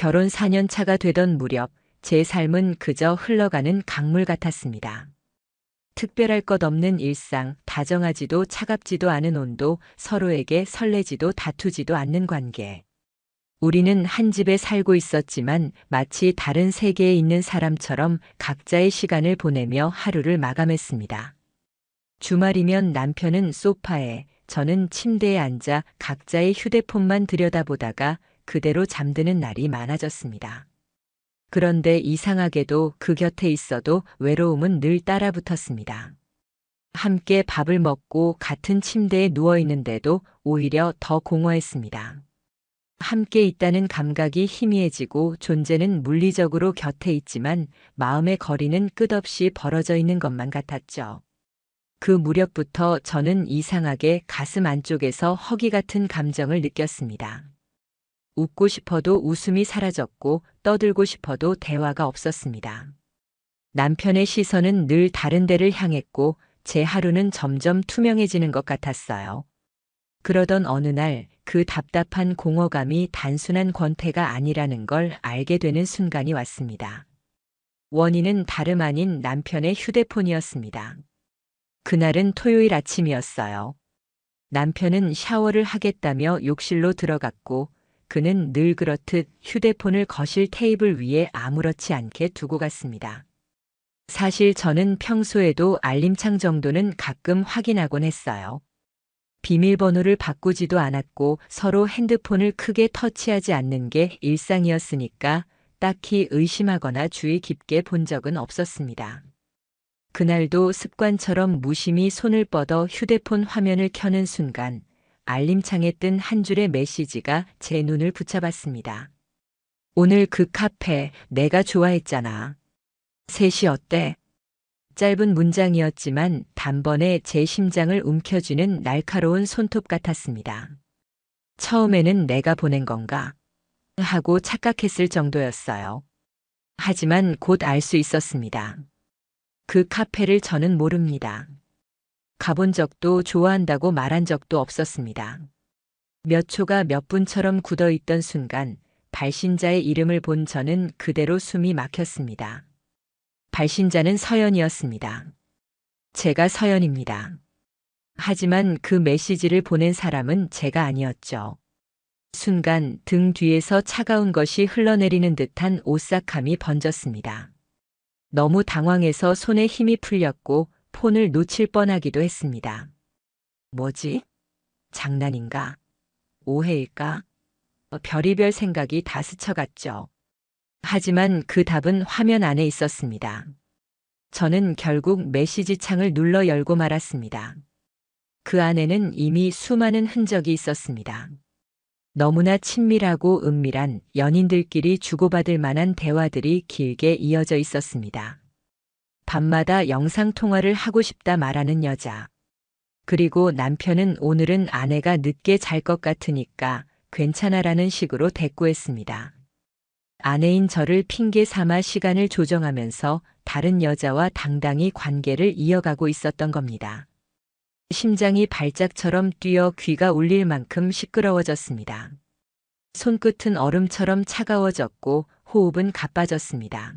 결혼 4년 차가 되던 무렵 제 삶은 그저 흘러가는 강물 같았습니다. 특별할 것 없는 일상, 다정하지도 차갑지도 않은 온도, 서로에게 설레지도 다투지도 않는 관계. 우리는 한 집에 살고 있었지만 마치 다른 세계에 있는 사람처럼 각자의 시간을 보내며 하루를 마감했습니다. 주말이면 남편은 소파에, 저는 침대에 앉아 각자의 휴대폰만 들여다보다가 그대로 잠드는 날이 많아졌습니다. 그런데 이상하게도 그 곁에 있어도 외로움은 늘 따라붙었습니다. 함께 밥을 먹고 같은 침대에 누워 있는데도 오히려 더 공허했습니다. 함께 있다는 감각이 희미해지고 존재는 물리적으로 곁에 있지만 마음의 거리는 끝없이 벌어져 있는 것만 같았죠. 그 무렵부터 저는 이상하게 가슴 안쪽에서 허기 같은 감정을 느꼈습니다. 웃고 싶어도 웃음이 사라졌고 떠들고 싶어도 대화가 없었습니다. 남편의 시선은 늘 다른 데를 향했고 제 하루는 점점 투명해지는 것 같았어요. 그러던 어느 날 그 답답한 공허감이 단순한 권태가 아니라는 걸 알게 되는 순간이 왔습니다. 원인은 다름 아닌 남편의 휴대폰이었습니다. 그날은 토요일 아침이었어요. 남편은 샤워를 하겠다며 욕실로 들어갔고 그는 늘 그렇듯 휴대폰을 거실 테이블 위에 아무렇지 않게 두고 갔습니다. 사실 저는 평소에도 알림창 정도는 가끔 확인하곤 했어요. 비밀번호를 바꾸지도 않았고 서로 핸드폰을 크게 터치하지 않는 게 일상이었으니까 딱히 의심하거나 주의 깊게 본 적은 없었습니다. 그날도 습관처럼 무심히 손을 뻗어 휴대폰 화면을 켜는 순간 알림창에 뜬 한 줄의 메시지가 제 눈을 붙잡았습니다. 오늘 그 카페 내가 좋아했잖아. 3시 어때? 짧은 문장이었지만 단번에 제 심장을 움켜쥐는 날카로운 손톱 같았습니다. 처음에는 내가 보낸 건가? 하고 착각했을 정도였어요. 하지만 곧 알 수 있었습니다. 그 카페를 저는 모릅니다. 가본 적도 좋아한다고 말한 적도 없었습니다. 몇 초가 몇 분처럼 굳어있던 순간 발신자의 이름을 본 저는 그대로 숨이 막혔습니다. 발신자는 서연이었습니다. 제가 서연입니다. 하지만 그 메시지를 보낸 사람은 제가 아니었죠. 순간 등 뒤에서 차가운 것이 흘러내리는 듯한 오싹함이 번졌습니다. 너무 당황해서 손에 힘이 풀렸고 폰을 놓칠 뻔하기도 했습니다. 뭐지? 장난인가? 오해일까? 별의별 생각이 다 스쳐갔죠. 하지만 그 답은 화면 안에 있었습니다. 저는 결국 메시지 창을 눌러 열고 말았습니다. 그 안에는 이미 수많은 흔적이 있었습니다. 너무나 친밀하고 은밀한 연인들끼리 주고받을 만한 대화들이 길게 이어져 있었습니다. 밤마다 영상통화를 하고 싶다 말하는 여자. 그리고 남편은 오늘은 아내가 늦게 잘 것 같으니까 괜찮아라는 식으로 대꾸했습니다. 아내인 저를 핑계 삼아 시간을 조정하면서 다른 여자와 당당히 관계를 이어가고 있었던 겁니다. 심장이 발작처럼 뛰어 귀가 울릴 만큼 시끄러워졌습니다. 손끝은 얼음처럼 차가워졌고 호흡은 가빠졌습니다.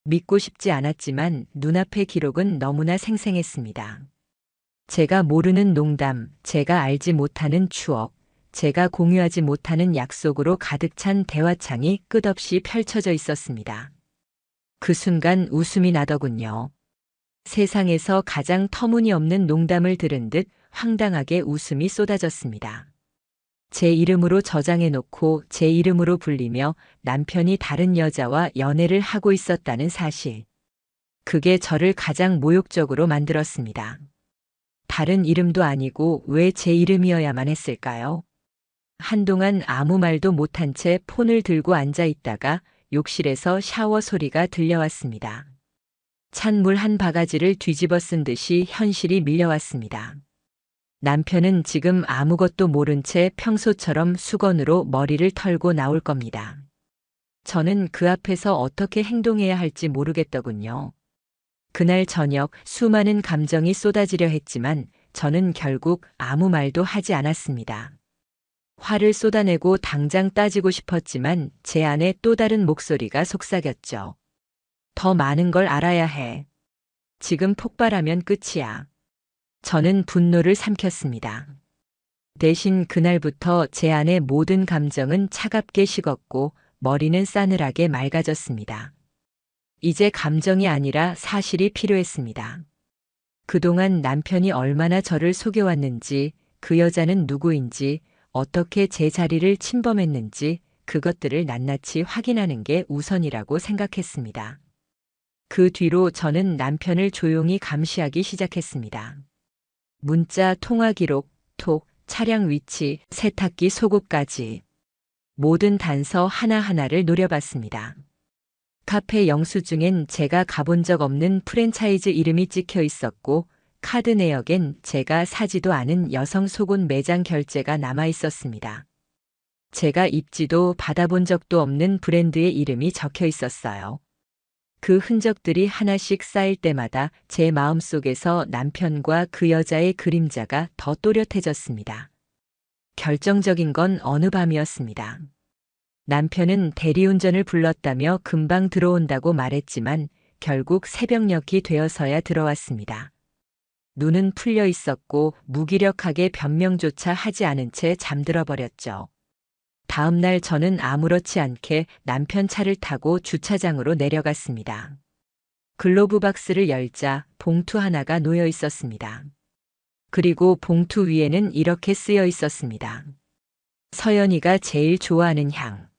믿고 싶지 않았지만 눈앞의 기록은 너무나 생생했습니다. 제가 모르는 농담, 제가 알지 못하는 추억, 제가 공유하지 못하는 약속으로 가득 찬 대화창이 끝없이 펼쳐져 있었습니다. 그 순간 웃음이 나더군요. 세상에서 가장 터무니없는 농담을 들은 듯 황당하게 웃음이 쏟아졌습니다. 제 이름으로 저장해놓고 제 이름으로 불리며 남편이 다른 여자와 연애를 하고 있었다는 사실. 그게 저를 가장 모욕적으로 만들었습니다. 다른 이름도 아니고 왜 제 이름이어야만 했을까요? 한동안 아무 말도 못한 채 폰을 들고 앉아 있다가 욕실에서 샤워 소리가 들려왔습니다. 찬물 한 바가지를 뒤집어 쓴 듯이 현실이 밀려왔습니다. 남편은 지금 아무것도 모른 채 평소처럼 수건으로 머리를 털고 나올 겁니다. 저는 그 앞에서 어떻게 행동해야 할지 모르겠더군요. 그날 저녁 수많은 감정이 쏟아지려 했지만 저는 결국 아무 말도 하지 않았습니다. 화를 쏟아내고 당장 따지고 싶었지만 제 안에 또 다른 목소리가 속삭였죠. 더 많은 걸 알아야 해. 지금 폭발하면 끝이야. 저는 분노를 삼켰습니다. 대신 그날부터 제 안의 모든 감정은 차갑게 식었고 머리는 싸늘하게 맑아졌습니다. 이제 감정이 아니라 사실이 필요했습니다. 그동안 남편이 얼마나 저를 속여왔는지, 그 여자는 누구인지, 어떻게 제 자리를 침범했는지 그것들을 낱낱이 확인하는 게 우선이라고 생각했습니다. 그 뒤로 저는 남편을 조용히 감시하기 시작했습니다. 문자, 통화 기록, 톡, 차량 위치, 세탁기 속옷까지 모든 단서 하나하나를 노려봤습니다. 카페 영수증엔 제가 가본 적 없는 프랜차이즈 이름이 찍혀 있었고 카드 내역엔 제가 사지도 않은 여성 속옷 매장 결제가 남아 있었습니다. 제가 입지도 받아본 적도 없는 브랜드의 이름이 적혀 있었어요. 그 흔적들이 하나씩 쌓일 때마다 제 마음속에서 남편과 그 여자의 그림자가 더 또렷해졌습니다. 결정적인 건 어느 밤이었습니다. 남편은 대리운전을 불렀다며 금방 들어온다고 말했지만 결국 새벽녘이 되어서야 들어왔습니다. 눈은 풀려 있었고 무기력하게 변명조차 하지 않은 채 잠들어 버렸죠. 다음 날 저는 아무렇지 않게 남편 차를 타고 주차장으로 내려갔습니다. 글로브 박스를 열자 봉투 하나가 놓여 있었습니다. 그리고 봉투 위에는 이렇게 쓰여 있었습니다. 서연이가 제일 좋아하는 향.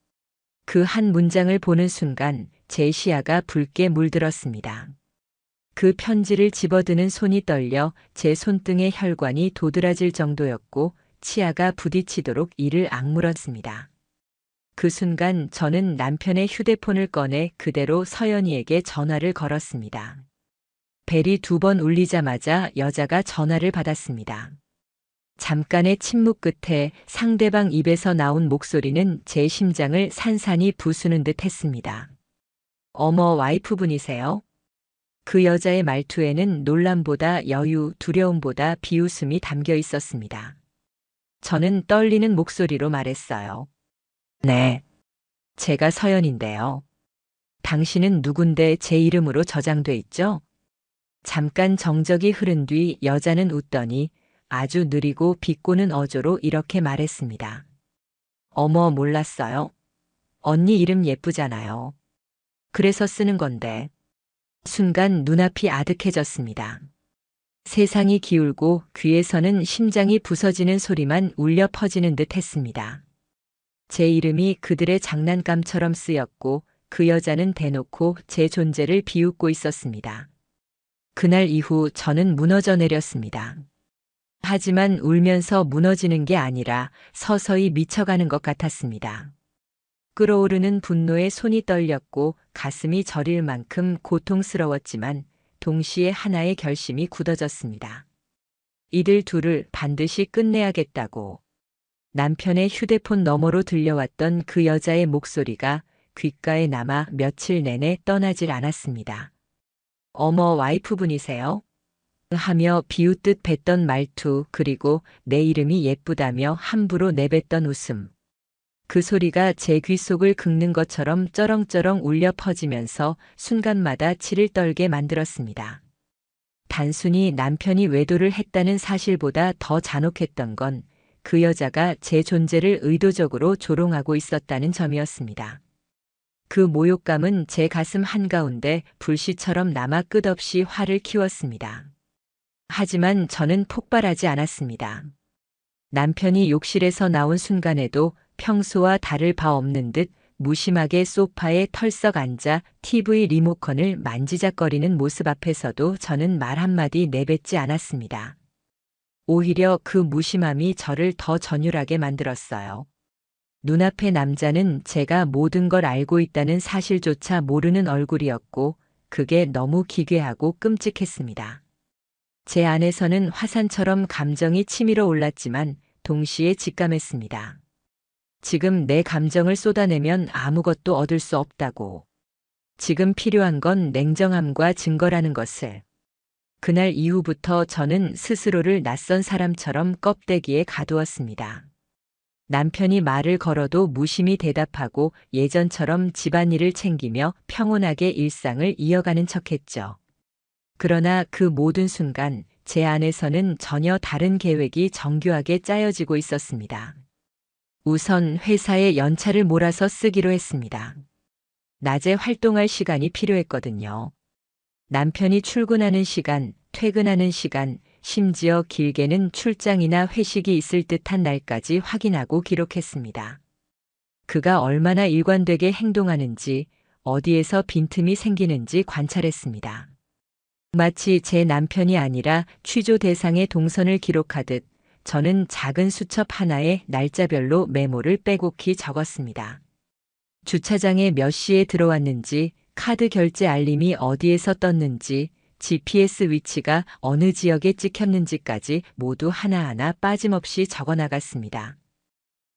그 한 문장을 보는 순간 제 시야가 붉게 물들었습니다. 그 편지를 집어드는 손이 떨려 제 손등의 혈관이 도드라질 정도였고 치아가 부딪히도록 이를 악물었습니다. 그 순간 저는 남편의 휴대폰을 꺼내 그대로 서연이에게 전화를 걸었습니다. 벨이 2번 울리자마자 여자가 전화를 받았습니다. 잠깐의 침묵 끝에 상대방 입에서 나온 목소리는 제 심장을 산산이 부수는 듯 했습니다. 어머, 와이프분이세요? 그 여자의 말투에는 놀람보다 여유, 두려움보다 비웃음이 담겨 있었습니다. 저는 떨리는 목소리로 말했어요. 네. 제가 서연인데요. 당신은 누군데 제 이름으로 저장돼 있죠? 잠깐 정적이 흐른 뒤 여자는 웃더니 아주 느리고 비꼬는 어조로 이렇게 말했습니다. 어머, 몰랐어요? 언니 이름 예쁘잖아요. 그래서 쓰는 건데. 순간 눈앞이 아득해졌습니다. 세상이 기울고 귀에서는 심장이 부서지는 소리만 울려 퍼지는 듯 했습니다. 제 이름이 그들의 장난감처럼 쓰였고 그 여자는 대놓고 제 존재를 비웃고 있었습니다. 그날 이후 저는 무너져 내렸습니다. 하지만 울면서 무너지는 게 아니라 서서히 미쳐가는 것 같았습니다. 끓어오르는 분노에 손이 떨렸고 가슴이 저릴 만큼 고통스러웠지만 동시에 하나의 결심이 굳어졌습니다. 이들 둘을 반드시 끝내야겠다고. 남편의 휴대폰 너머로 들려왔던 그 여자의 목소리가 귓가에 남아 며칠 내내 떠나질 않았습니다. 어머, 와이프분이세요? 하며 비웃듯 뱉던 말투, 그리고 내 이름이 예쁘다며 함부로 내뱉던 웃음. 그 소리가 제 귓속을 긁는 것처럼 쩌렁쩌렁 울려 퍼지면서 순간마다 치를 떨게 만들었습니다. 단순히 남편이 외도를 했다는 사실보다 더 잔혹했던 건 그 여자가 제 존재를 의도적으로 조롱하고 있었다는 점이었습니다. 그 모욕감은 제 가슴 한가운데 불씨처럼 남아 끝없이 화를 키웠습니다. 하지만 저는 폭발하지 않았습니다. 남편이 욕실에서 나온 순간에도 평소와 다를 바 없는 듯 무심하게 소파에 털썩 앉아 TV 리모컨을 만지작거리는 모습 앞에서도 저는 말 한마디 내뱉지 않았습니다. 오히려 그 무심함이 저를 더 전율하게 만들었어요. 눈앞의 남자는 제가 모든 걸 알고 있다는 사실조차 모르는 얼굴이었고 그게 너무 기괴하고 끔찍했습니다. 제 안에서는 화산처럼 감정이 치밀어 올랐지만 동시에 직감했습니다. 지금 내 감정을 쏟아내면 아무것도 얻을 수 없다고. 지금 필요한 건 냉정함과 증거라는 것을. 그날 이후부터 저는 스스로를 낯선 사람처럼 껍데기에 가두었습니다. 남편이 말을 걸어도 무심히 대답하고 예전처럼 집안일을 챙기며 평온하게 일상을 이어가는 척했죠. 그러나 그 모든 순간 제 안에서는 전혀 다른 계획이 정교하게 짜여지고 있었습니다. 우선 회사에 연차를 몰아서 쓰기로 했습니다. 낮에 활동할 시간이 필요했거든요. 남편이 출근하는 시간, 퇴근하는 시간, 심지어 길게는 출장이나 회식이 있을 듯한 날까지 확인하고 기록했습니다. 그가 얼마나 일관되게 행동하는지, 어디에서 빈틈이 생기는지 관찰했습니다. 마치 제 남편이 아니라 취조 대상의 동선을 기록하듯 저는 작은 수첩 하나에 날짜별로 메모를 빼곡히 적었습니다. 주차장에 몇 시에 들어왔는지, 카드 결제 알림이 어디에서 떴는지, GPS 위치가 어느 지역에 찍혔는지까지 모두 하나하나 빠짐없이 적어 나갔습니다.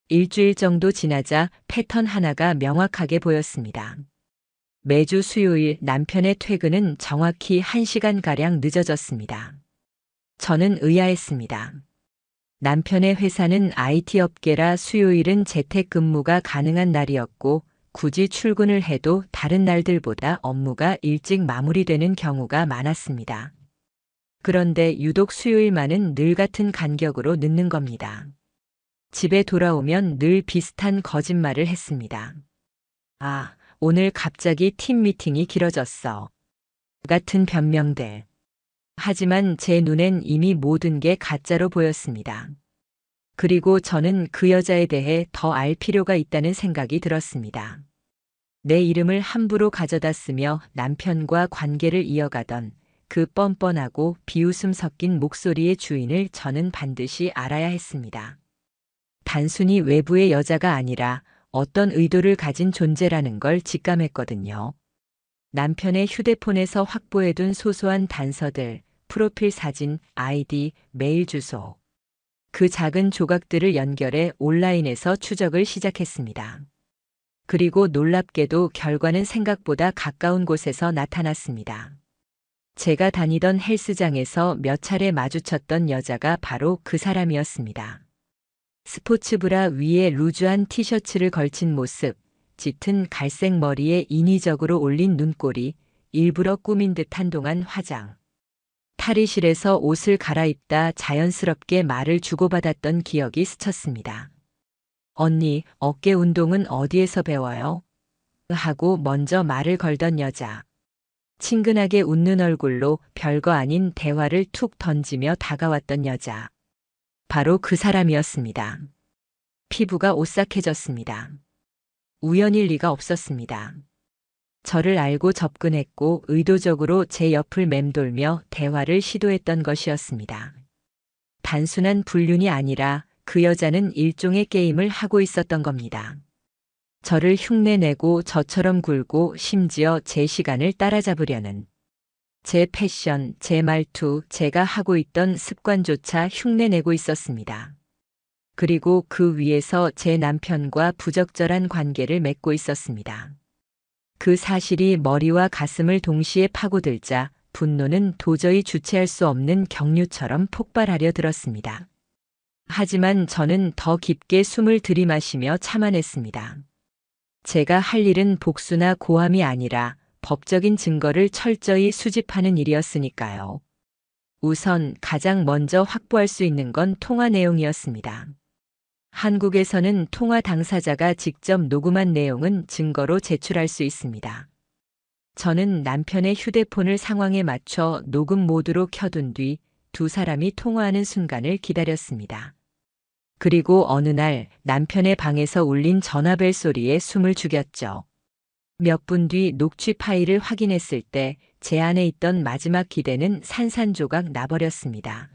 일주일 정도 지나자 패턴 하나가 명확하게 보였습니다. 매주 수요일 남편의 퇴근은 정확히 1시간가량 늦어졌습니다. 저는 의아했습니다. 남편의 회사는 IT 업계라 수요일은 재택근무가 가능한 날이었고 굳이 출근을 해도 다른 날들보다 업무가 일찍 마무리되는 경우가 많았습니다. 그런데 유독 수요일만은 늘 같은 간격으로 늦는 겁니다. 집에 돌아오면 늘 비슷한 거짓말을 했습니다. 아, 오늘 갑자기 팀 미팅이 길어졌어. 같은 변명들. 하지만 제 눈엔 이미 모든 게 가짜로 보였습니다. 그리고 저는 그 여자에 대해 더 알 필요가 있다는 생각이 들었습니다. 내 이름을 함부로 가져다 쓰며 남편과 관계를 이어가던 그 뻔뻔하고 비웃음 섞인 목소리의 주인을 저는 반드시 알아야 했습니다. 단순히 외부의 여자가 아니라 어떤 의도를 가진 존재라는 걸 직감했거든요. 남편의 휴대폰에서 확보해둔 소소한 단서들, 프로필 사진, 아이디, 메일 주소. 그 작은 조각들을 연결해 온라인에서 추적을 시작했습니다. 그리고 놀랍게도 결과는 생각보다 가까운 곳에서 나타났습니다. 제가 다니던 헬스장에서 몇 차례 마주쳤던 여자가 바로 그 사람이었습니다. 스포츠 브라 위에 루즈한 티셔츠를 걸친 모습, 짙은 갈색 머리에 인위적으로 올린 눈꼬리, 일부러 꾸민 듯 한동안 화장. 탈의실에서 옷을 갈아입다 자연스럽게 말을 주고받았던 기억이 스쳤습니다. 언니, 어깨 운동은 어디에서 배워요? 하고 먼저 말을 걸던 여자. 친근하게 웃는 얼굴로 별거 아닌 대화를 툭 던지며 다가왔던 여자. 바로 그 사람이었습니다. 피부가 오싹해졌습니다. 우연일 리가 없었습니다. 저를 알고 접근했고 의도적으로 제 옆을 맴돌며 대화를 시도했던 것이었습니다. 단순한 불륜이 아니라 그 여자는 일종의 게임을 하고 있었던 겁니다. 저를 흉내내고 저처럼 굴고 심지어 제 시간을 따라잡으려는. 제 패션, 제 말투, 제가 하고 있던 습관조차 흉내내고 있었습니다. 그리고 그 위에서 제 남편과 부적절한 관계를 맺고 있었습니다. 그 사실이 머리와 가슴을 동시에 파고들자 분노는 도저히 주체할 수 없는 경류처럼 폭발하려 들었습니다. 하지만 저는 더 깊게 숨을 들이마시며 참아냈습니다. 제가 할 일은 복수나 고함이 아니라 법적인 증거를 철저히 수집하는 일이었으니까요. 우선 가장 먼저 확보할 수 있는 건 통화 내용이었습니다. 한국에서는 통화 당사자가 직접 녹음한 내용은 증거로 제출할 수 있습니다. 저는 남편의 휴대폰을 상황에 맞춰 녹음 모드로 켜둔 뒤 두 사람이 통화하는 순간을 기다렸습니다. 그리고 어느 날 남편의 방에서 울린 전화벨 소리에 숨을 죽였죠. 몇 분 뒤 녹취 파일을 확인했을 때 제 안에 있던 마지막 기대는 산산조각 나버렸습니다.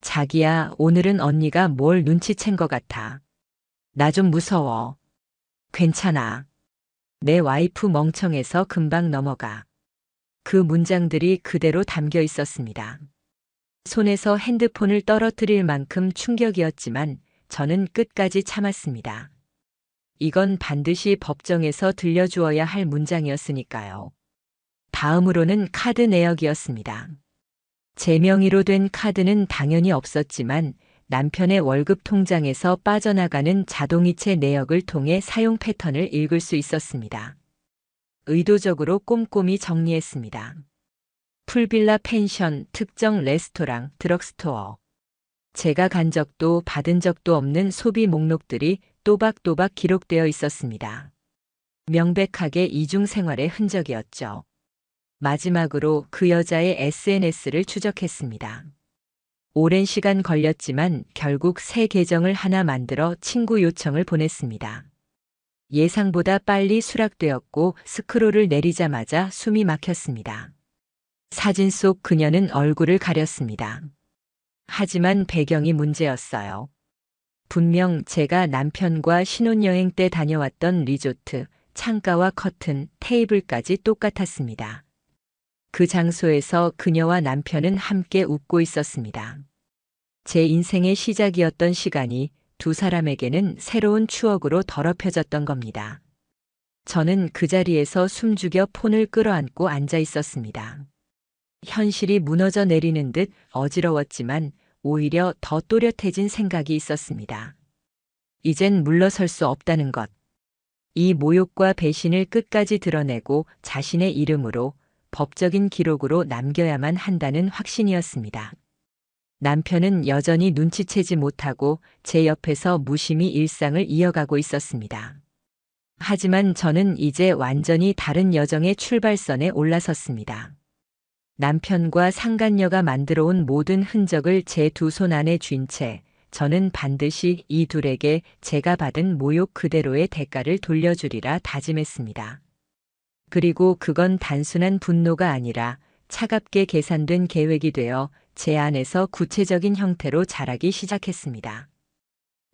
자기야, 오늘은 언니가 뭘 눈치챈 것 같아. 나 좀 무서워. 괜찮아. 내 와이프 멍청해서 금방 넘어가. 그 문장들이 그대로 담겨 있었습니다. 손에서 핸드폰을 떨어뜨릴 만큼 충격이었지만 저는 끝까지 참았습니다. 이건 반드시 법정에서 들려주어야 할 문장이었으니까요. 다음으로는 카드 내역이었습니다. 제 명의로 된 카드는 당연히 없었지만 남편의 월급 통장에서 빠져나가는 자동이체 내역을 통해 사용 패턴을 읽을 수 있었습니다. 의도적으로 꼼꼼히 정리했습니다. 풀빌라 펜션, 특정 레스토랑, 드럭스토어. 제가 간 적도 받은 적도 없는 소비 목록들이 또박또박 기록되어 있었습니다. 명백하게 이중생활의 흔적이었죠. 마지막으로 그 여자의 SNS를 추적했습니다. 오랜 시간 걸렸지만 결국 새 계정을 하나 만들어 친구 요청을 보냈습니다. 예상보다 빨리 수락되었고 스크롤을 내리자마자 숨이 막혔습니다. 사진 속 그녀는 얼굴을 가렸습니다. 하지만 배경이 문제였어요. 분명 제가 남편과 신혼여행 때 다녀왔던 리조트, 창가와 커튼, 테이블까지 똑같았습니다. 그 장소에서 그녀와 남편은 함께 웃고 있었습니다. 제 인생의 시작이었던 시간이 두 사람에게는 새로운 추억으로 더럽혀졌던 겁니다. 저는 그 자리에서 숨죽여 폰을 끌어안고 앉아 있었습니다. 현실이 무너져 내리는 듯 어지러웠지만 오히려 더 또렷해진 생각이 있었습니다. 이젠 물러설 수 없다는 것. 이 모욕과 배신을 끝까지 드러내고 자신의 이름으로 법적인 기록으로 남겨야만 한다는 확신이었습니다. 남편은 여전히 눈치채지 못하고 제 옆에서 무심히 일상을 이어가고 있었습니다. 하지만 저는 이제 완전히 다른 여정의 출발선에 올라섰습니다. 남편과 상간녀가 만들어온 모든 흔적을 제 두 손 안에 쥔 채 저는 반드시 이 둘에게 제가 받은 모욕 그대로의 대가를 돌려주리라 다짐했습니다. 그리고 그건 단순한 분노가 아니라 차갑게 계산된 계획이 되어 제 안에서 구체적인 형태로 자라기 시작했습니다.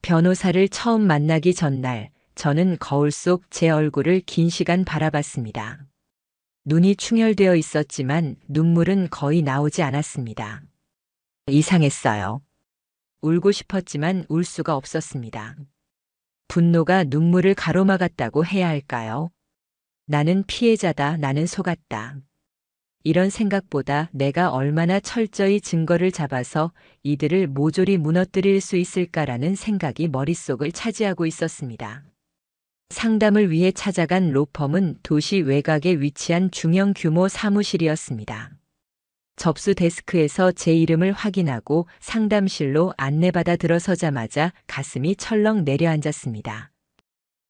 변호사를 처음 만나기 전날 저는 거울 속 제 얼굴을 긴 시간 바라봤습니다. 눈이 충혈되어 있었지만 눈물은 거의 나오지 않았습니다. 이상했어요. 울고 싶었지만 울 수가 없었습니다. 분노가 눈물을 가로막았다고 해야 할까요? 나는 피해자다, 나는 속았다. 이런 생각보다 내가 얼마나 철저히 증거를 잡아서 이들을 모조리 무너뜨릴 수 있을까라는 생각이 머릿속을 차지하고 있었습니다. 상담을 위해 찾아간 로펌은 도시 외곽에 위치한 중형 규모 사무실이었습니다. 접수 데스크에서 제 이름을 확인하고 상담실로 안내받아 들어서자마자 가슴이 철렁 내려앉았습니다.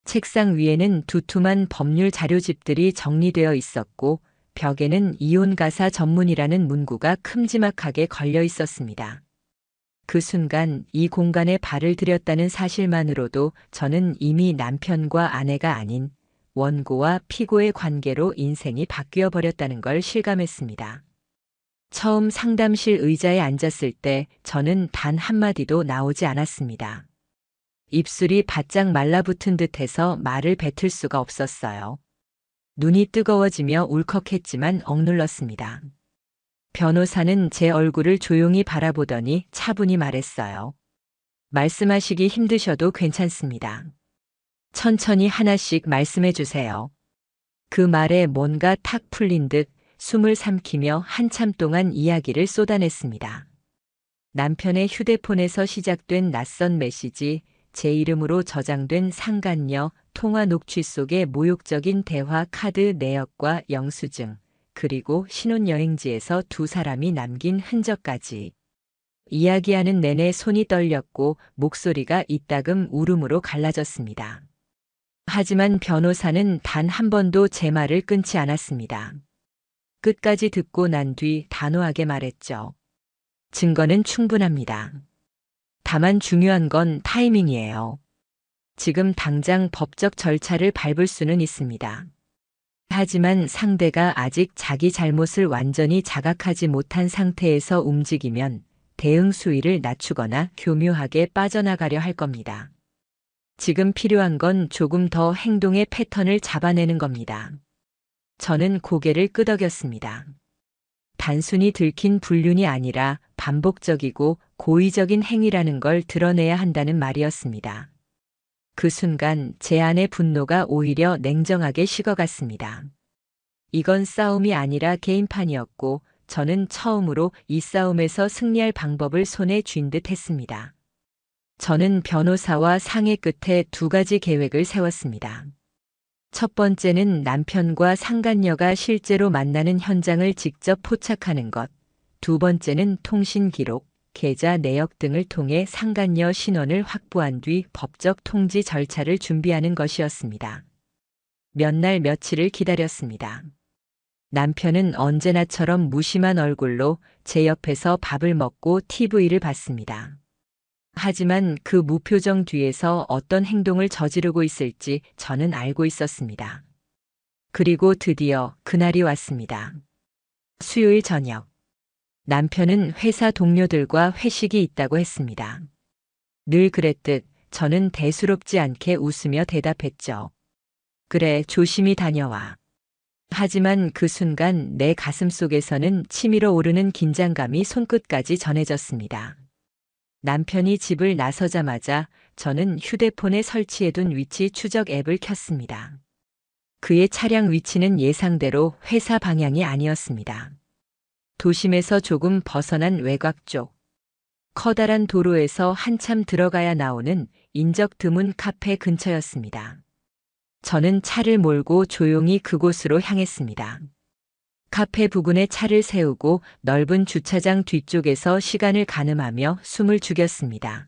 책상 위에는 두툼한 법률 자료집들이 정리되어 있었고 벽에는 이혼가사 전문이라는 문구가 큼지막하게 걸려 있었습니다. 그 순간 이 공간에 발을 들였다는 사실만으로도 저는 이미 남편과 아내가 아닌 원고와 피고의 관계로 인생이 바뀌어 버렸다는 걸 실감했습니다. 처음 상담실 의자에 앉았을 때 저는 단 한마디도 나오지 않았습니다. 입술이 바짝 말라붙은 듯해서 말을 뱉을 수가 없었어요. 눈이 뜨거워지며 울컥했지만 억눌렀습니다. 변호사는 제 얼굴을 조용히 바라보더니 차분히 말했어요. 말씀하시기 힘드셔도 괜찮습니다. 천천히 하나씩 말씀해 주세요. 그 말에 뭔가 탁 풀린 듯 숨을 삼키며 한참 동안 이야기를 쏟아냈습니다. 남편의 휴대폰에서 시작된 낯선 메시지, 제 이름으로 저장된 상간녀, 통화 녹취 속의 모욕적인 대화 카드 내역과 영수증, 그리고 신혼여행지에서 두 사람이 남긴 흔적까지. 이야기하는 내내 손이 떨렸고 목소리가 이따금 울음으로 갈라졌습니다. 하지만 변호사는 단 한 번도 제 말을 끊지 않았습니다. 끝까지 듣고 난 뒤 단호하게 말했죠. 증거는 충분합니다. 다만 중요한 건 타이밍이에요. 지금 당장 법적 절차를 밟을 수는 있습니다. 하지만 상대가 아직 자기 잘못을 완전히 자각하지 못한 상태에서 움직이면 대응 수위를 낮추거나 교묘하게 빠져나가려 할 겁니다. 지금 필요한 건 조금 더 행동의 패턴을 잡아내는 겁니다. 저는 고개를 끄덕였습니다. 단순히 들킨 불륜이 아니라 반복적이고 고의적인 행위라는 걸 드러내야 한다는 말이었습니다. 그 순간 제 안의 분노가 오히려 냉정하게 식어갔습니다. 이건 싸움이 아니라 게임판이었고 저는 처음으로 이 싸움에서 승리할 방법을 손에 쥔 듯 했습니다. 저는 변호사와 상의 끝에 두 가지 계획을 세웠습니다. 첫 번째는 남편과 상간녀가 실제로 만나는 현장을 직접 포착하는 것. 두 번째는 통신 기록, 계좌 내역 등을 통해 상간녀 신원을 확보한 뒤 법적 통지 절차를 준비하는 것이었습니다. 몇 날 며칠을 기다렸습니다. 남편은 언제나처럼 무심한 얼굴로 제 옆에서 밥을 먹고 TV를 봤습니다. 하지만 그 무표정 뒤에서 어떤 행동을 저지르고 있을지 저는 알고 있었습니다. 그리고 드디어 그날이 왔습니다. 수요일 저녁. 남편은 회사 동료들과 회식이 있다고 했습니다. 늘 그랬듯 저는 대수롭지 않게 웃으며 대답했죠. 그래, 조심히 다녀와. 하지만 그 순간 내 가슴 속에서는 치밀어 오르는 긴장감이 손끝까지 전해졌습니다. 남편이 집을 나서자마자 저는 휴대폰에 설치해둔 위치 추적 앱을 켰습니다. 그의 차량 위치는 예상대로 회사 방향이 아니었습니다. 도심에서 조금 벗어난 외곽 쪽. 커다란 도로에서 한참 들어가야 나오는 인적 드문 카페 근처였습니다. 저는 차를 몰고 조용히 그곳으로 향했습니다. 카페 부근에 차를 세우고 넓은 주차장 뒤쪽에서 시간을 가늠하며 숨을 죽였습니다.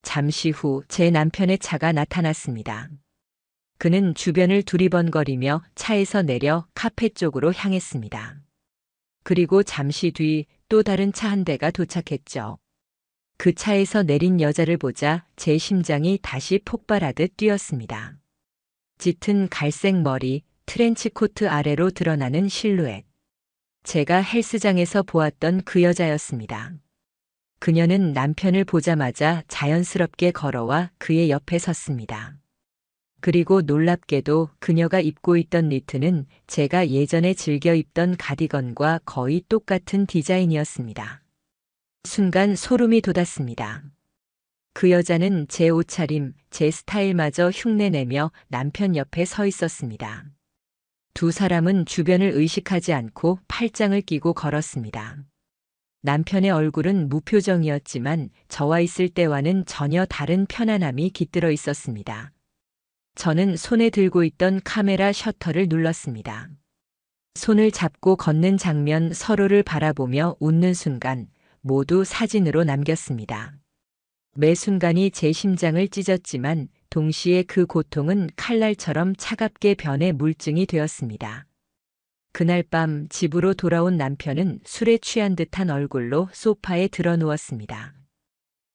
잠시 후 제 남편의 차가 나타났습니다. 그는 주변을 두리번거리며 차에서 내려 카페 쪽으로 향했습니다. 그리고 잠시 뒤 또 다른 차 한 대가 도착했죠. 그 차에서 내린 여자를 보자 제 심장이 다시 폭발하듯 뛰었습니다. 짙은 갈색 머리, 트렌치코트 아래로 드러나는 실루엣. 제가 헬스장에서 보았던 그 여자였습니다. 그녀는 남편을 보자마자 자연스럽게 걸어와 그의 옆에 섰습니다. 그리고 놀랍게도 그녀가 입고 있던 니트는 제가 예전에 즐겨 입던 가디건과 거의 똑같은 디자인이었습니다. 순간 소름이 돋았습니다. 그 여자는 제 옷차림, 제 스타일마저 흉내내며 남편 옆에 서 있었습니다. 두 사람은 주변을 의식하지 않고 팔짱을 끼고 걸었습니다. 남편의 얼굴은 무표정이었지만 저와 있을 때와는 전혀 다른 편안함이 깃들어 있었습니다. 저는 손에 들고 있던 카메라 셔터를 눌렀습니다. 손을 잡고 걷는 장면, 서로를 바라보며 웃는 순간 모두 사진으로 남겼습니다. 매 순간이 제 심장을 찢었지만 동시에 그 고통은 칼날처럼 차갑게 변해 물증이 되었습니다. 그날 밤 집으로 돌아온 남편은 술에 취한 듯한 얼굴로 소파에 드러누웠습니다.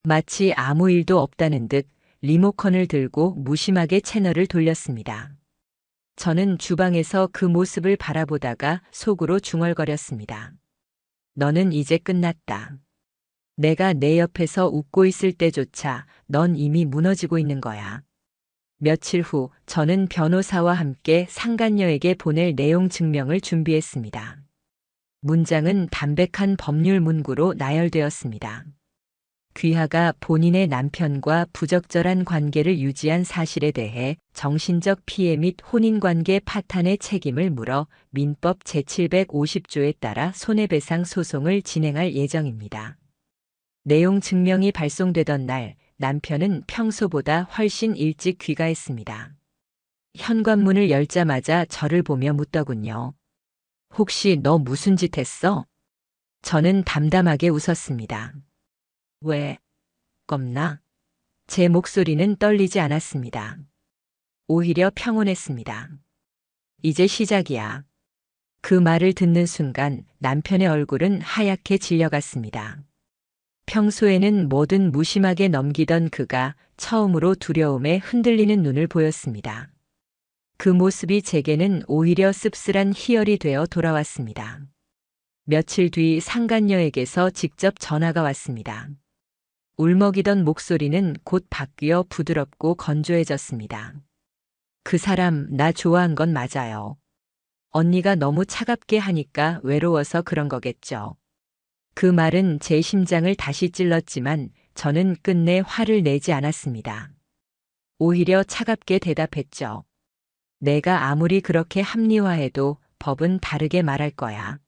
마치 아무 일도 없다는 듯 리모컨을 들고 무심하게 채널을 돌렸습니다. 저는 주방에서 그 모습을 바라보다가 속으로 중얼거렸습니다. 너는 이제 끝났다. 내가 내 옆에서 웃고 있을 때조차 넌 이미 무너지고 있는 거야. 며칠 후 저는 변호사와 함께 상간녀에게 보낼 내용 증명을 준비했습니다. 문장은 담백한 법률 문구로 나열되었습니다. 귀하가 본인의 남편과 부적절한 관계를 유지한 사실에 대해 정신적 피해 및 혼인관계 파탄의 책임을 물어 민법 제750조에 따라 손해배상 소송을 진행할 예정입니다. 내용 증명이 발송되던 날 남편은 평소보다 훨씬 일찍 귀가했습니다. 현관문을 열자마자 저를 보며 묻더군요. 혹시 너 무슨 짓 했어? 저는 담담하게 웃었습니다. 왜? 겁나? 제 목소리는 떨리지 않았습니다. 오히려 평온했습니다. 이제 시작이야. 그 말을 듣는 순간 남편의 얼굴은 하얗게 질려갔습니다. 평소에는 뭐든 무심하게 넘기던 그가 처음으로 두려움에 흔들리는 눈을 보였습니다. 그 모습이 제게는 오히려 씁쓸한 희열이 되어 돌아왔습니다. 며칠 뒤 상간녀에게서 직접 전화가 왔습니다. 울먹이던 목소리는 곧 바뀌어 부드럽고 건조해졌습니다. 그 사람 나 좋아한 건 맞아요. 언니가 너무 차갑게 하니까 외로워서 그런 거겠죠. 그 말은 제 심장을 다시 찔렀지만 저는 끝내 화를 내지 않았습니다. 오히려 차갑게 대답했죠. 내가 아무리 그렇게 합리화해도 법은 다르게 말할 거야.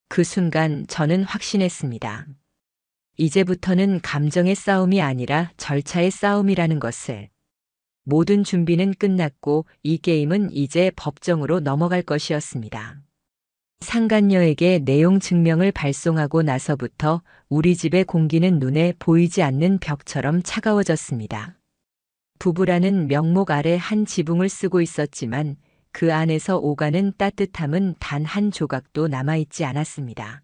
그 순간 저는 확신했습니다. 이제부터는 감정의 싸움이 아니라 절차의 싸움이라는 것을. 모든 준비는 끝났고 이 게임은 이제 법정으로 넘어갈 것이었습니다. 상간녀에게 내용 증명을 발송하고 나서부터 우리 집의 공기는 눈에 보이지 않는 벽처럼 차가워졌습니다. 부부라는 명목 아래 한 지붕을 쓰고 있었지만 그 안에서 오가는 따뜻함은 단 한 조각도 남아있지 않았습니다.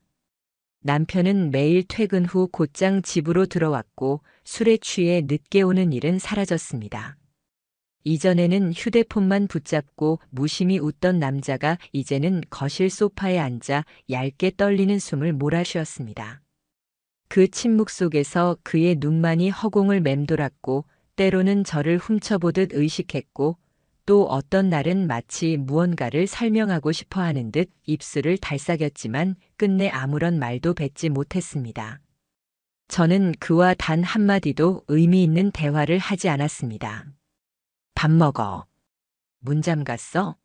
남편은 매일 퇴근 후 곧장 집으로 들어왔고 술에 취해 늦게 오는 일은 사라졌습니다. 이전에는 휴대폰만 붙잡고 무심히 웃던 남자가 이제는 거실 소파에 앉아 얇게 떨리는 숨을 몰아쉬었습니다. 그 침묵 속에서 그의 눈만이 허공을 맴돌았고 때로는 저를 훔쳐보듯 의식했고 또 어떤 날은 마치 무언가를 설명하고 싶어 하는 듯 입술을 달싹였지만 끝내 아무런 말도 뱉지 못했습니다. 저는 그와 단 한마디도 의미 있는 대화를 하지 않았습니다. 밥 먹어. 문 잠갔어?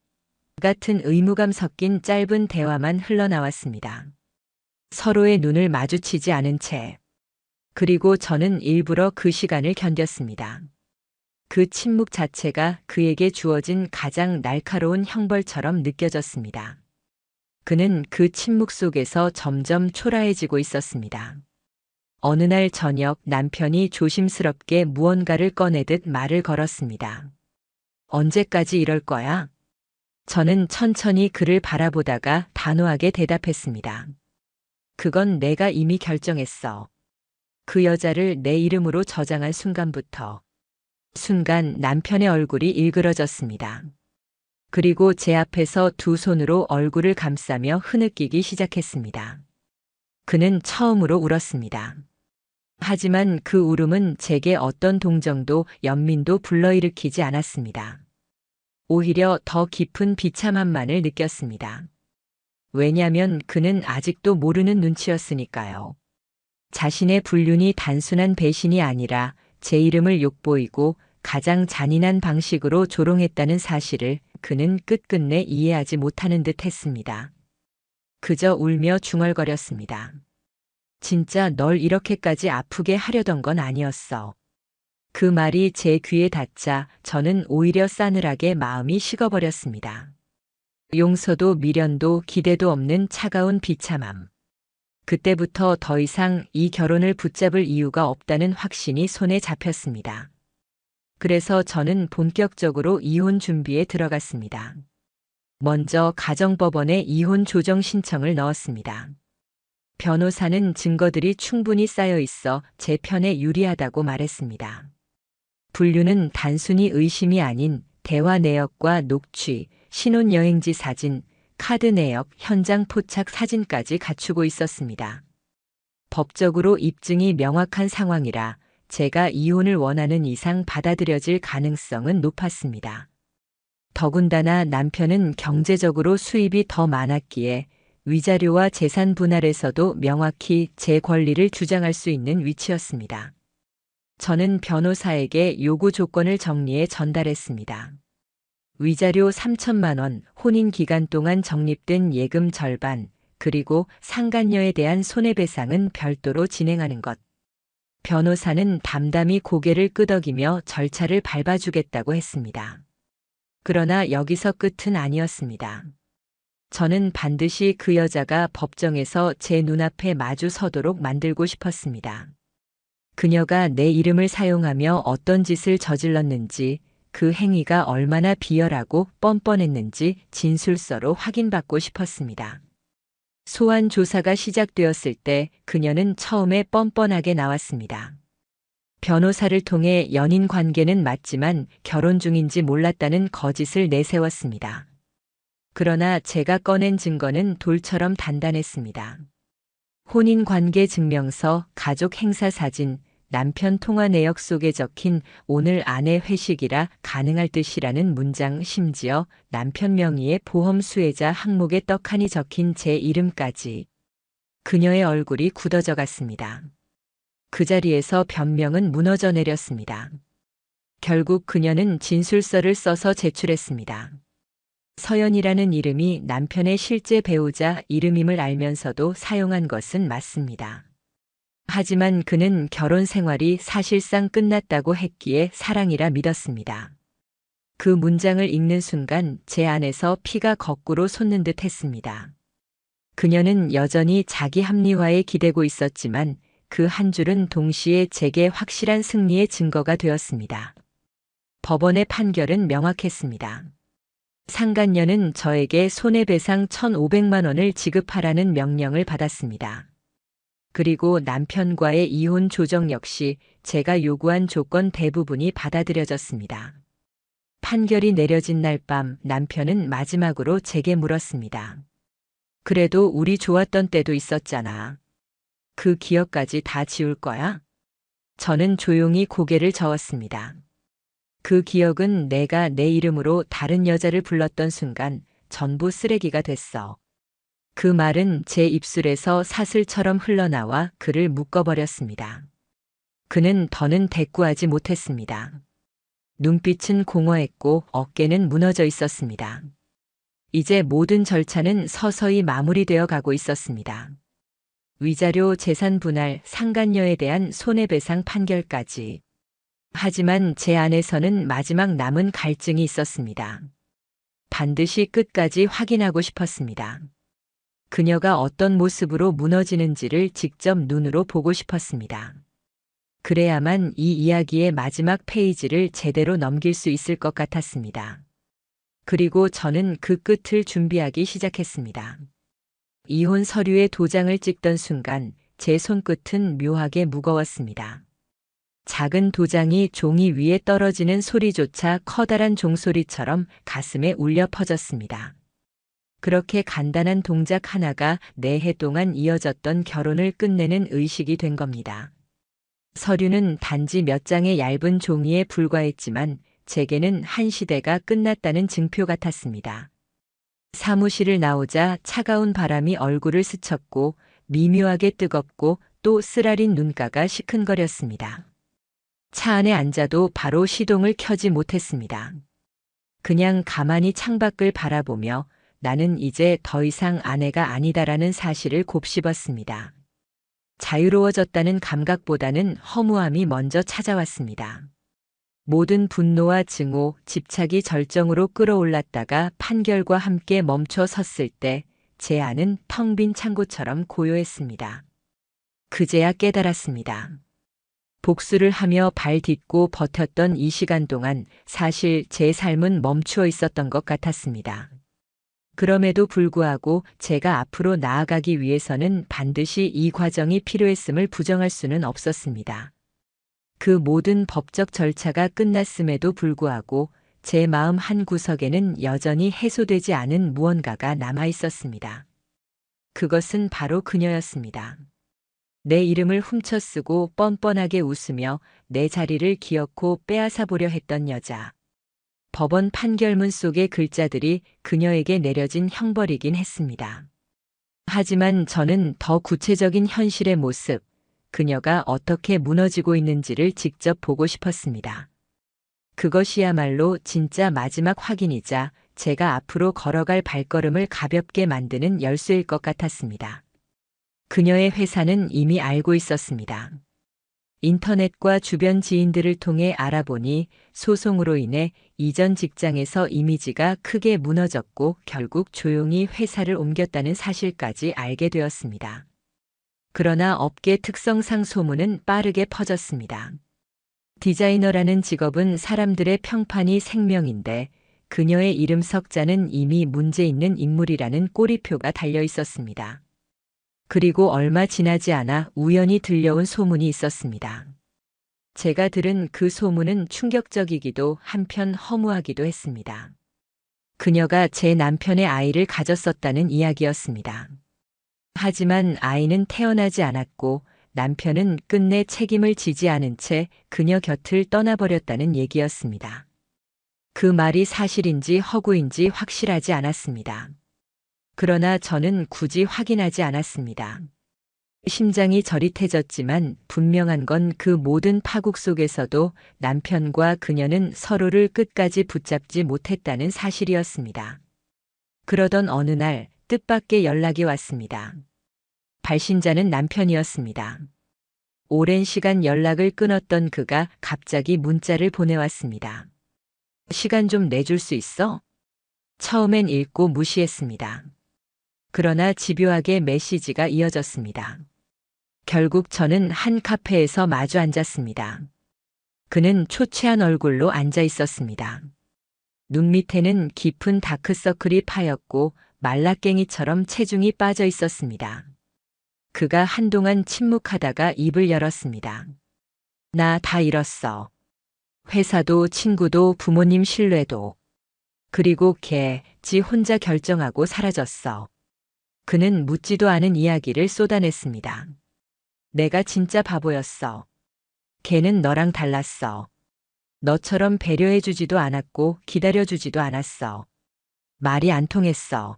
같은 의무감 섞인 짧은 대화만 흘러나왔습니다. 서로의 눈을 마주치지 않은 채. 그리고 저는 일부러 그 시간을 견뎠습니다. 그 침묵 자체가 그에게 주어진 가장 날카로운 형벌처럼 느껴졌습니다. 그는 그 침묵 속에서 점점 초라해지고 있었습니다. 어느 날 저녁 남편이 조심스럽게 무언가를 꺼내듯 말을 걸었습니다. 언제까지 이럴 거야? 저는 천천히 그를 바라보다가 단호하게 대답했습니다. 그건 내가 이미 결정했어. 그 여자를 내 이름으로 저장한 순간부터. 순간 남편의 얼굴이 일그러졌습니다. 그리고 제 앞에서 두 손으로 얼굴을 감싸며 흐느끼기 시작했습니다. 그는 처음으로 울었습니다. 하지만 그 울음은 제게 어떤 동정도 연민도 불러일으키지 않았습니다. 오히려 더 깊은 비참함만을 느꼈습니다. 왜냐면 그는 아직도 모르는 눈치였으니까요. 자신의 불륜이 단순한 배신이 아니라 제 이름을 욕보이고 가장 잔인한 방식으로 조롱했다는 사실을 그는 끝끝내 이해하지 못하는 듯 했습니다. 그저 울며 중얼거렸습니다. 진짜 널 이렇게까지 아프게 하려던 건 아니었어. 그 말이 제 귀에 닿자 저는 오히려 싸늘하게 마음이 식어버렸습니다. 용서도 미련도 기대도 없는 차가운 비참함. 그때부터 더 이상 이 결혼을 붙잡을 이유가 없다는 확신이 손에 잡혔습니다. 그래서 저는 본격적으로 이혼 준비에 들어갔습니다. 먼저 가정법원에 이혼 조정 신청을 넣었습니다. 변호사는 증거들이 충분히 쌓여 있어 제 편에 유리하다고 말했습니다. 불륜은 단순히 의심이 아닌 대화 내역과 녹취, 신혼여행지 사진, 카드 내역, 현장 포착 사진까지 갖추고 있었습니다. 법적으로 입증이 명확한 상황이라 제가 이혼을 원하는 이상 받아들여질 가능성은 높았습니다. 더군다나 남편은 경제적으로 수입이 더 많았기에 위자료와 재산 분할에서도 명확히 제 권리를 주장할 수 있는 위치였습니다. 저는 변호사에게 요구 조건을 정리해 전달했습니다. 위자료 3천만 원, 혼인 기간 동안 적립된 예금 절반, 그리고 상간녀에 대한 손해배상은 별도로 진행하는 것. 변호사는 담담히 고개를 끄덕이며 절차를 밟아주겠다고 했습니다. 그러나 여기서 끝은 아니었습니다. 저는 반드시 그 여자가 법정에서 제 눈앞에 마주 서도록 만들고 싶었습니다. 그녀가 내 이름을 사용하며 어떤 짓을 저질렀는지, 그 행위가 얼마나 비열하고 뻔뻔했는지 진술서로 확인받고 싶었습니다. 소환 조사가 시작되었을 때 그녀는 처음에 뻔뻔하게 나왔습니다. 변호사를 통해 연인 관계는 맞지만 결혼 중인지 몰랐다는 거짓을 내세웠습니다. 그러나 제가 꺼낸 증거는 돌처럼 단단했습니다. 혼인관계 증명서, 가족 행사 사진, 남편 통화 내역 속에 적힌 오늘 아내 회식이라 가능할 듯이라는 문장, 심지어 남편 명의의 보험 수혜자 항목에 떡하니 적힌 제 이름까지. 그녀의 얼굴이 굳어져 갔습니다. 그 자리에서 변명은 무너져 내렸습니다. 결국 그녀는 진술서를 써서 제출했습니다. 서연이라는 이름이 남편의 실제 배우자 이름임을 알면서도 사용한 것은 맞습니다. 하지만 그는 결혼 생활이 사실상 끝났다고 했기에 사랑이라 믿었습니다. 그 문장을 읽는 순간 제 안에서 피가 거꾸로 솟는 듯 했습니다. 그녀는 여전히 자기 합리화에 기대고 있었지만 그 한 줄은 동시에 제게 확실한 승리의 증거가 되었습니다. 법원의 판결은 명확했습니다. 상간녀는 저에게 손해배상 1,500만 원을 지급하라는 명령을 받았습니다. 그리고 남편과의 이혼 조정 역시 제가 요구한 조건 대부분이 받아들여졌습니다. 판결이 내려진 날 밤 남편은 마지막으로 제게 물었습니다. 그래도 우리 좋았던 때도 있었잖아. 그 기억까지 다 지울 거야? 저는 조용히 고개를 저었습니다. 그 기억은 내가 내 이름으로 다른 여자를 불렀던 순간 전부 쓰레기가 됐어. 그 말은 제 입술에서 사슬처럼 흘러나와 그를 묶어버렸습니다. 그는 더는 대꾸하지 못했습니다. 눈빛은 공허했고 어깨는 무너져 있었습니다. 이제 모든 절차는 서서히 마무리되어 가고 있었습니다. 위자료 재산 분할, 상간녀에 대한 손해배상 판결까지. 하지만 제 안에서는 마지막 남은 갈증이 있었습니다. 반드시 끝까지 확인하고 싶었습니다. 그녀가 어떤 모습으로 무너지는지를 직접 눈으로 보고 싶었습니다. 그래야만 이 이야기의 마지막 페이지를 제대로 넘길 수 있을 것 같았습니다. 그리고 저는 그 끝을 준비하기 시작했습니다. 이혼 서류에 도장을 찍던 순간 제 손끝은 묘하게 무거웠습니다. 작은 도장이 종이 위에 떨어지는 소리조차 커다란 종소리처럼 가슴에 울려 퍼졌습니다. 그렇게 간단한 동작 하나가 4해 동안 이어졌던 결혼을 끝내는 의식이 된 겁니다. 서류는 단지 몇 장의 얇은 종이에 불과했지만 제게는 한 시대가 끝났다는 증표 같았습니다. 사무실을 나오자 차가운 바람이 얼굴을 스쳤고 미묘하게 뜨겁고 또 쓰라린 눈가가 시큰거렸습니다. 차 안에 앉아도 바로 시동을 켜지 못했습니다. 그냥 가만히 창밖을 바라보며 나는 이제 더 이상 아내가 아니다라는 사실을 곱씹었습니다. 자유로워졌다는 감각보다는 허무함이 먼저 찾아왔습니다. 모든 분노와 증오, 집착이 절정으로 끌어올랐다가 판결과 함께 멈춰 섰을 때 제 안은 텅 빈 창고처럼 고요했습니다. 그제야 깨달았습니다. 복수를 하며 발 딛고 버텼던 이 시간 동안 사실 제 삶은 멈추어 있었던 것 같았습니다. 그럼에도 불구하고 제가 앞으로 나아가기 위해서는 반드시 이 과정이 필요했음을 부정할 수는 없었습니다. 그 모든 법적 절차가 끝났음에도 불구하고 제 마음 한 구석에는 여전히 해소되지 않은 무언가가 남아 있었습니다. 그것은 바로 그녀였습니다. 내 이름을 훔쳐쓰고 뻔뻔하게 웃으며 내 자리를 기어코 빼앗아 보려 했던 여자. 법원 판결문 속의 글자들이 그녀에게 내려진 형벌이긴 했습니다. 하지만 저는 더 구체적인 현실의 모습, 그녀가 어떻게 무너지고 있는지를 직접 보고 싶었습니다. 그것이야말로 진짜 마지막 확인이자 제가 앞으로 걸어갈 발걸음을 가볍게 만드는 열쇠일 것 같았습니다. 그녀의 회사는 이미 알고 있었습니다. 인터넷과 주변 지인들을 통해 알아보니 소송으로 인해 이전 직장에서 이미지가 크게 무너졌고 결국 조용히 회사를 옮겼다는 사실까지 알게 되었습니다. 그러나 업계 특성상 소문은 빠르게 퍼졌습니다. 디자이너라는 직업은 사람들의 평판이 생명인데 그녀의 이름 석자는 이미 문제 있는 인물이라는 꼬리표가 달려 있었습니다. 그리고 얼마 지나지 않아 우연히 들려온 소문이 있었습니다. 제가 들은 그 소문은 충격적이기도 한편 허무하기도 했습니다. 그녀가 제 남편의 아이를 가졌었다는 이야기였습니다. 하지만 아이는 태어나지 않았고 남편은 끝내 책임을 지지 않은 채 그녀 곁을 떠나버렸다는 얘기였습니다. 그 말이 사실인지 허구인지 확실하지 않았습니다. 그러나 저는 굳이 확인하지 않았습니다. 심장이 저릿해졌지만 분명한 건 그 모든 파국 속에서도 남편과 그녀는 서로를 끝까지 붙잡지 못했다는 사실이었습니다. 그러던 어느 날 뜻밖의 연락이 왔습니다. 발신자는 남편이었습니다. 오랜 시간 연락을 끊었던 그가 갑자기 문자를 보내왔습니다. 시간 좀 내줄 수 있어? 처음엔 읽고 무시했습니다. 그러나 집요하게 메시지가 이어졌습니다. 결국 저는 한 카페에서 마주 앉았습니다. 그는 초췌한 얼굴로 앉아 있었습니다. 눈 밑에는 깊은 다크서클이 파였고 말라깽이처럼 체중이 빠져 있었습니다. 그가 한동안 침묵하다가 입을 열었습니다. 나 다 잃었어. 회사도 친구도 부모님 신뢰도. 그리고 지 혼자 결정하고 사라졌어. 그는 묻지도 않은 이야기를 쏟아냈습니다. 내가 진짜 바보였어. 걔는 너랑 달랐어. 너처럼 배려해주지도 않았고 기다려주지도 않았어. 말이 안 통했어.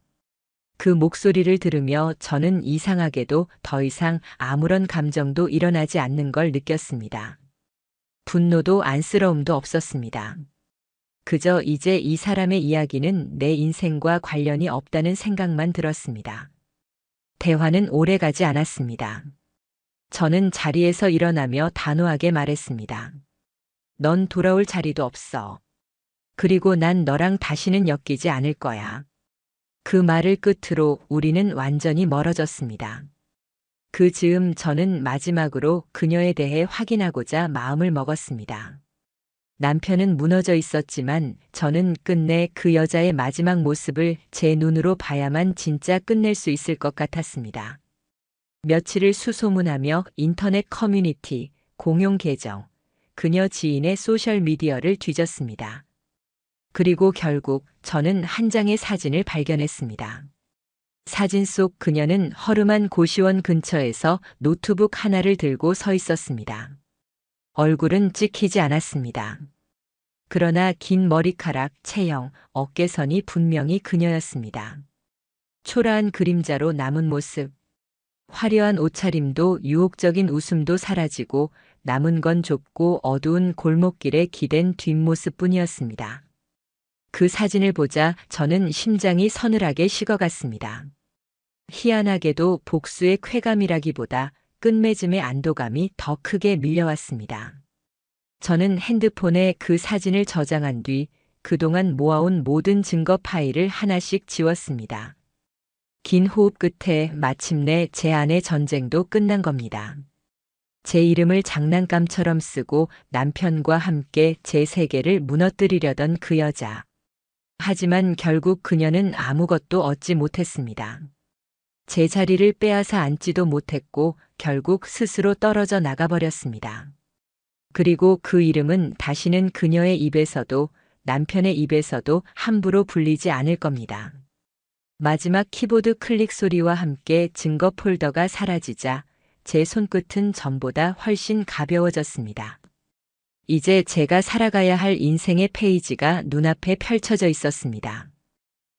그 목소리를 들으며 저는 이상하게도 더 이상 아무런 감정도 일어나지 않는 걸 느꼈습니다. 분노도 안쓰러움도 없었습니다. 그저 이제 이 사람의 이야기는 내 인생과 관련이 없다는 생각만 들었습니다. 대화는 오래 가지 않았습니다. 저는 자리에서 일어나며 단호하게 말했습니다. 넌 돌아올 자리도 없어. 그리고 난 너랑 다시는 엮이지 않을 거야. 그 말을 끝으로 우리는 완전히 멀어졌습니다. 그 즈음 저는 마지막으로 그녀에 대해 확인하고자 마음을 먹었습니다. 남편은 무너져 있었지만 저는 끝내 그 여자의 마지막 모습을 제 눈으로 봐야만 진짜 끝낼 수 있을 것 같았습니다. 며칠을 수소문하며 인터넷 커뮤니티, 공용 계정, 그녀 지인의 소셜미디어를 뒤졌습니다. 그리고 결국 저는 한 장의 사진을 발견했습니다. 사진 속 그녀는 허름한 고시원 근처에서 노트북 하나를 들고 서 있었습니다. 얼굴은 찍히지 않았습니다. 그러나 긴 머리카락, 체형, 어깨선이 분명히 그녀였습니다. 초라한 그림자로 남은 모습. 화려한 옷차림도 유혹적인 웃음도 사라지고 남은 건 좁고 어두운 골목길에 기댄 뒷모습뿐이었습니다. 그 사진을 보자 저는 심장이 서늘하게 식어갔습니다. 희한하게도 복수의 쾌감이라기보다 끝맺음의 안도감이 더 크게 밀려왔습니다. 저는 핸드폰에 그 사진을 저장한 뒤 그동안 모아온 모든 증거 파일을 하나씩 지웠습니다. 긴 호흡 끝에 마침내 제 안의 전쟁도 끝난 겁니다. 제 이름을 장난감처럼 쓰고 남편과 함께 제 세계를 무너뜨리려던 그 여자. 하지만 결국 그녀는 아무것도 얻지 못했습니다. 제 자리를 빼앗아 앉지도 못했고 결국 스스로 떨어져 나가버렸습니다. 그리고 그 이름은 다시는 그녀의 입에서도 남편의 입에서도 함부로 불리지 않을 겁니다. 마지막 키보드 클릭 소리와 함께 증거 폴더가 사라지자 제 손끝은 전보다 훨씬 가벼워졌습니다. 이제 제가 살아가야 할 인생의 페이지가 눈앞에 펼쳐져 있었습니다.